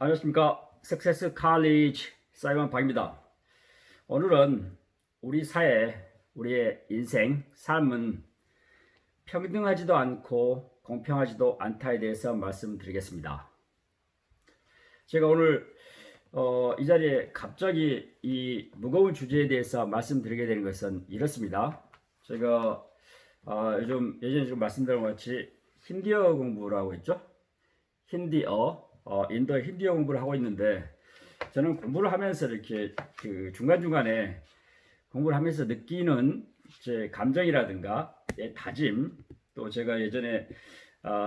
안녕하십니까. 석세스 칼리지 사이먼 박입니다. 오늘은 우리 사회, 우리의 인생, 삶은 평등하지도 않고 공평하지도 않다에 대해서 말씀드리겠습니다. 제가 오늘 이 자리에 갑자기 이 무거운 주제에 대해서 말씀드리게 되는 것은 이렇습니다. 제가 요즘 예전에 좀 말씀드린 것 같이 힌디어 공부를 하고 있죠. 인도 힌디어 공부를 하고 있는데, 저는 공부를 하면서 이렇게 그 중간중간에 공부를 하면서 느끼는 제 감정이라든가 다짐, 또 제가 예전에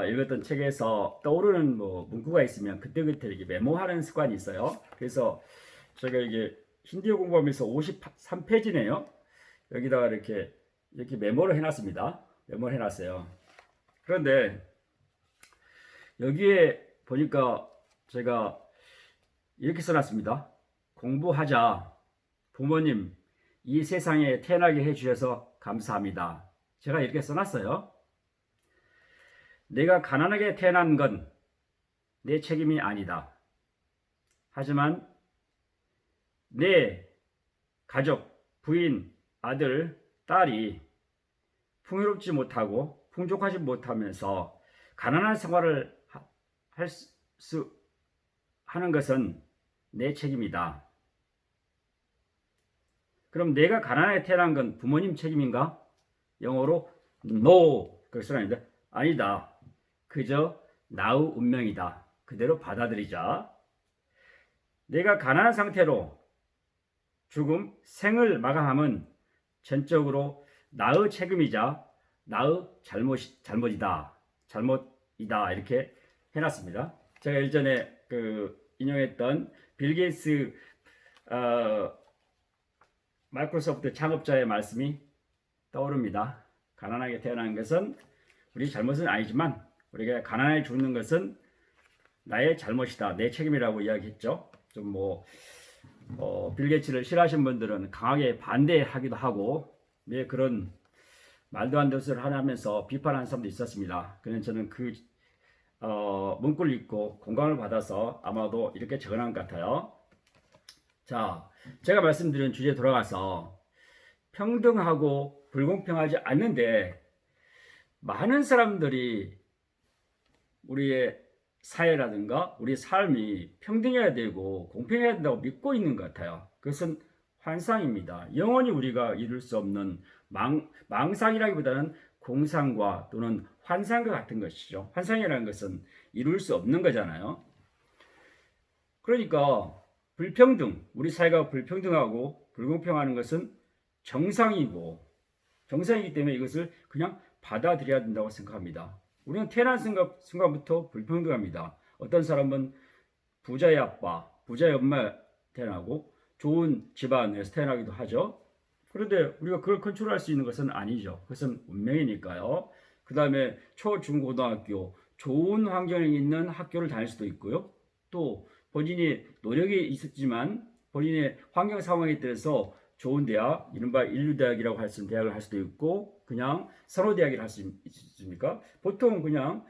읽었던 책에서 떠오르는 뭐 문구가 있으면 그때그때 이렇게 메모하는 습관이 있어요. 그래서 제가 이게 힌디어 공부하면서 53페이지네요. 여기다가 이렇게 메모를 해놨습니다. 메모를 해놨어요. 그런데 여기에 보니까 제가 이렇게 써놨습니다. 공부하자. 부모님, 이 세상에 태어나게 해주셔서 감사합니다. 제가 이렇게 써놨어요. 내가 가난하게 태어난 건 내 책임이 아니다. 하지만 내 가족, 부인, 아들, 딸이 풍요롭지 못하고 풍족하지 못하면서 가난한 생활을 할 수 하는 것은 내 책임이다. 그럼 내가 가난하게 태어난 건 부모님 책임인가? 영어로 no 그렇게 써놨는데 아니다. 그저 나의 운명이다. 그대로 받아들이자. 내가 가난한 상태로 죽음, 생을 마감함은 전적으로 나의 책임이자 나의 잘못이다. 이렇게 해놨습니다. 제가 예전에 인용했던 빌 게이츠 마이크로소프트 창업자의 말씀이 떠오릅니다. 가난하게 태어난 것은 우리 잘못은 아니지만 우리가 가난하게 죽는 것은 나의 잘못이다, 내 책임이라고 이야기했죠. 좀 빌 게이츠를 싫어하시는 분들은 강하게 반대하기도 하고 그런 말도 안 되는 것을 하면서 비판하는 사람도 있었습니다. 그래서 저는 문구를 읽고 공감을 받아서 아마도 이렇게 적어놓은 것 같아요. 자, 제가 말씀드린 주제에 돌아가서 평등하고 불공평하지 않는데 많은 사람들이 우리의 사회라든가 우리 삶이 평등해야 되고 공평해야 된다고 믿고 있는 것 같아요. 그것은 환상입니다. 영원히 우리가 이룰 수 없는 망상이라기보다는 공상과 또는 환상과 같은 것이죠. 환상이라는 것은 이룰 수 없는 거잖아요. 그러니까 불평등, 우리 사회가 불평등하고 불공평하는 것은 정상이기 때문에 이것을 그냥 받아들여야 된다고 생각합니다. 우리는 태어난 순간부터 불평등합니다. 어떤 사람은 부자의 아빠, 부자의 엄마 태어나고 좋은 집안에서 태어나기도 하죠. 그런데 우리가 그걸 컨트롤할 수 있는 것은 아니죠. 그것은 운명이니까요. 그 다음에 초, 중, 고등학교 좋은 환경에 있는 학교를 다닐 수도 있고요. 또 본인이 노력이 있었지만 본인의 환경 상황에 따라서 좋은 대학, 이른바 인류대학이라고 할 수 있는 대학을 할 수도 있고 그냥 선호대학을 할 수 있습니까? 보통 그냥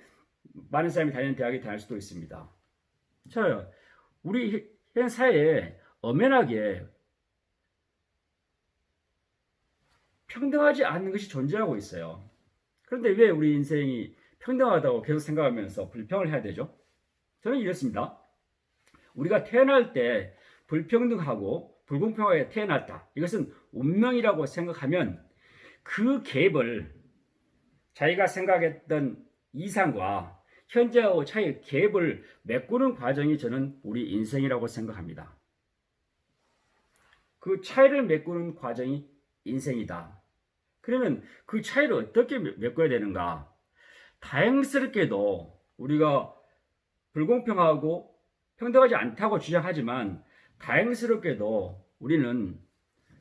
많은 사람이 다니는 대학에 다닐 수도 있습니다. 자, 우리 현 사회에 엄연하게 평등하지 않는 것이 존재하고 있어요. 그런데 왜 우리 인생이 평등하다고 계속 생각하면서 불평을 해야 되죠? 저는 이렇습니다. 우리가 태어날 때 불평등하고 불공평하게 태어났다. 이것은 운명이라고 생각하면 그 갭을 자기가 생각했던 이상과 현재의 차이 갭을 메꾸는 과정이 저는 우리 인생이라고 생각합니다. 그 차이를 메꾸는 과정이 인생이다. 그러면 그 차이를 어떻게 메꿔야 되는가? 다행스럽게도 우리가 불공평하고 평등하지 않다고 주장하지만 다행스럽게도 우리는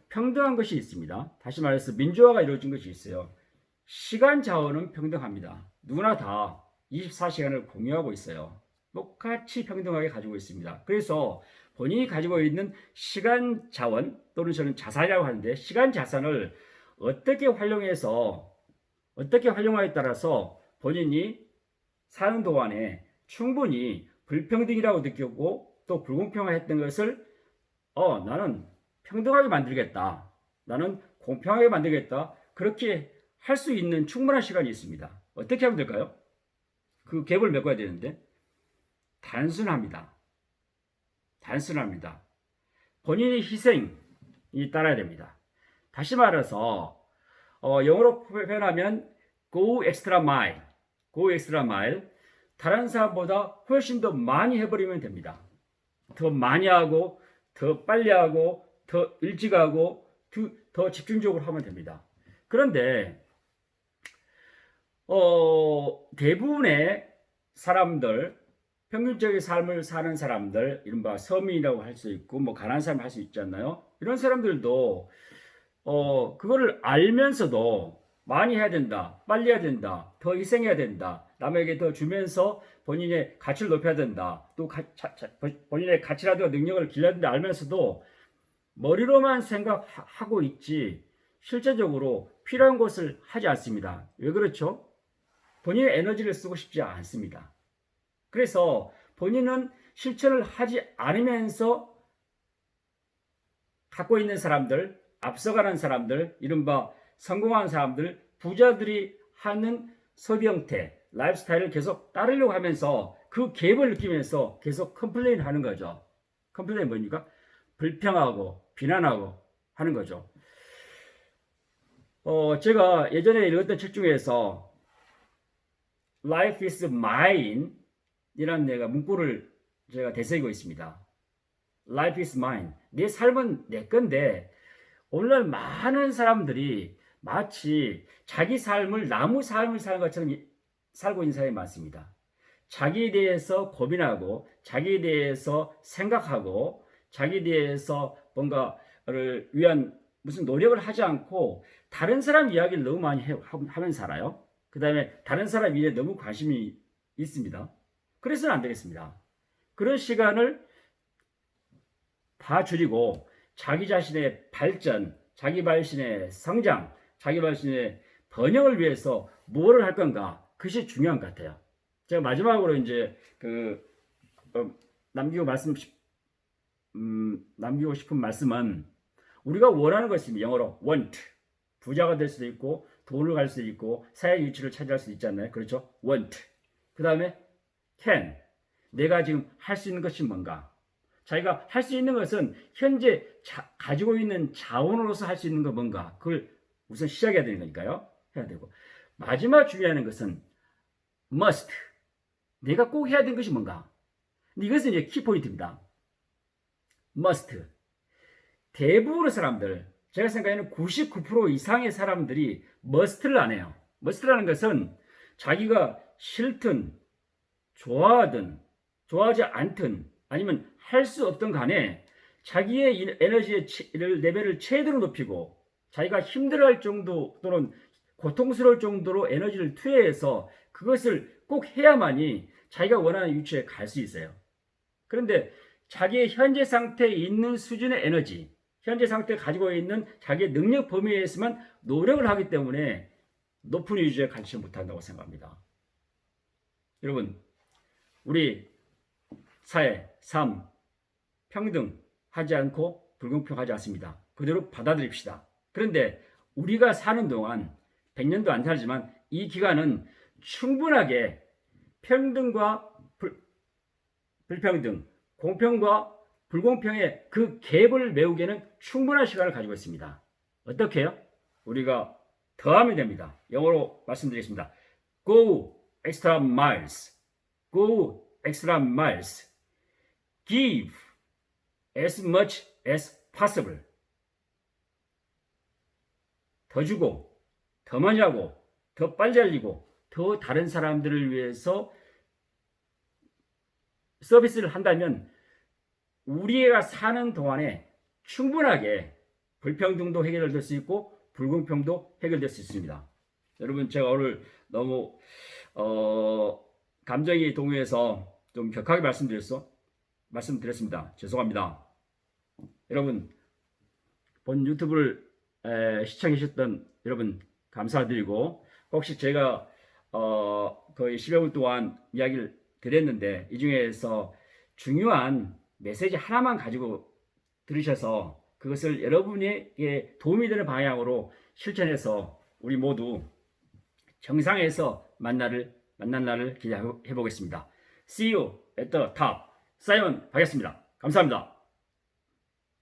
평등한 것이 있습니다. 다시 말해서 민주화가 이루어진 것이 있어요. 시간 자원은 평등합니다. 누구나 다 24시간을 공유하고 있어요. 똑같이 평등하게 가지고 있습니다. 그래서 본인이 가지고 있는 시간 자원 또는 저는 자산이라고 하는데 시간 자산을 어떻게 활용하에 따라서 본인이 사는 동안에 충분히 불평등이라고 느끼고 또 불공평했던 것을 나는 평등하게 만들겠다. 나는 공평하게 만들겠다. 그렇게 할 수 있는 충분한 시간이 있습니다. 어떻게 하면 될까요? 그 갭을 메꿔야 되는데 단순합니다. 단순합니다. 본인의 희생이 따라야 됩니다. 다시 말해서 영어로 표현하면 go extra mile, go extra mile. 다른 사람보다 훨씬 더 많이 해버리면 됩니다. 더 많이 하고, 더 빨리 하고, 더 일찍 하고, 더 집중적으로 하면 됩니다. 그런데 대부분의 사람들, 평균적인 삶을 사는 사람들, 이른바 서민이라고 할 수 있고, 뭐 가난한 사람 할 수 있지 않나요? 이런 사람들도 그거를 알면서도 많이 해야 된다, 빨리 해야 된다, 더 희생해야 된다, 남에게 더 주면서 본인의 가치를 높여야 된다, 또 본인의 가치라든가 능력을 길러야 된다 알면서도 머리로만 생각하고 있지 실제적으로 필요한 것을 하지 않습니다. 왜 그렇죠? 본인의 에너지를 쓰고 싶지 않습니다. 그래서 본인은 실천을 하지 않으면서 갖고 있는 사람들, 앞서가는 사람들, 이른바 성공한 사람들, 부자들이 하는 소비 형태, 라이프 스타일을 계속 따르려고 하면서 그 갭을 느끼면서 계속 컴플레인 하는 거죠. 컴플레인 뭐입니까? 불평하고 비난하고 하는 거죠. 제가 예전에 읽었던 책 중에서 Life is mine 이라는 내가 문구를 제가 되새기고 있습니다. Life is mine. 내 삶은 내 건데 오늘날 많은 사람들이 마치 자기 삶을 나무 삶을 사는 것처럼 살고 있는 사람이 많습니다. 자기에 대해서 고민하고 자기에 대해서 생각하고 자기에 대해서 뭔가를 위한 무슨 노력을 하지 않고 다른 사람 이야기를 너무 많이 하면서 살아요. 그 다음에 다른 사람 일에 너무 관심이 있습니다. 그래서는 안 되겠습니다. 그런 시간을 다 줄이고 자기 자신의 발전, 자기 자신의 성장, 자기 자신의 번영을 위해서 뭐를 할 건가? 그것이 중요한 것 같아요. 제가 마지막으로 이제 남기고 싶은 말씀은 우리가 원하는 것입니다. 영어로 want. 부자가 될 수도 있고 돈을 갈 수도 있고 사회 위치를 차지할 수도 있잖아요. 그렇죠? want. 그 다음에 can. 내가 지금 할 수 있는 것이 뭔가? 자기가 할 수 있는 것은 현재 가지고 있는 자원으로서 할 수 있는 거 뭔가? 그걸 우선 시작해야 되는 거니까요. 해야 되고. 마지막 중요한 것은 must. 내가 꼭 해야 되는 것이 뭔가? 근데 이것은 이제 키포인트입니다. must. 대부분의 사람들, 제가 생각에는 99% 이상의 사람들이 must를 안 해요. must라는 것은 자기가 싫든 좋아하든 좋아하지 않든 아니면 할 수 없든 간에 자기의 에너지의 레벨을 최대로 높이고 자기가 힘들어할 정도 또는 고통스러울 정도로 에너지를 투여해서 그것을 꼭 해야만이 자기가 원하는 위치에 갈 수 있어요. 그런데 자기의 현재 상태에 있는 수준의 에너지, 현재 상태에 가지고 있는 자기의 능력 범위에서만 노력을 하기 때문에 높은 위치에 가지 못한다고 생각합니다. 여러분, 우리 사회, 삶, 평등하지 않고 불공평하지 않습니다. 그대로 받아들입시다. 그런데 우리가 사는 동안 100년도 안 살지만 이 기간은 충분하게 평등과 불평등, 공평과 불공평의 그 갭을 메우기에는 충분한 시간을 가지고 있습니다. 어떻게 해요? 우리가 더하면 됩니다. 영어로 말씀드리겠습니다. Go extra miles. Go extra miles. Give as much as possible. 더 주고, 더 많이 하고, 더 빨리 알리고, 더 다른 사람들을 위해서 서비스를 한다면 우리가 사는 동안에 충분하게 불평등도 해결될 수 있고 불공평도 해결될 수 있습니다. 여러분, 제가 오늘 너무 감정이 동요해서 좀 격하게 말씀드렸습니다. 죄송합니다. 여러분, 본 유튜브를 시청해 주셨던 여러분 감사드리고, 혹시 제가 거의 10여 분 동안 이야기를 드렸는데 이 중에서 중요한 메시지 하나만 가지고 들으셔서 그것을 여러분에게 도움이 되는 방향으로 실천해서 우리 모두 정상에서 만난 날을 기대해 보겠습니다. See you at the top. 사이먼 박이었습니다. 감사합니다.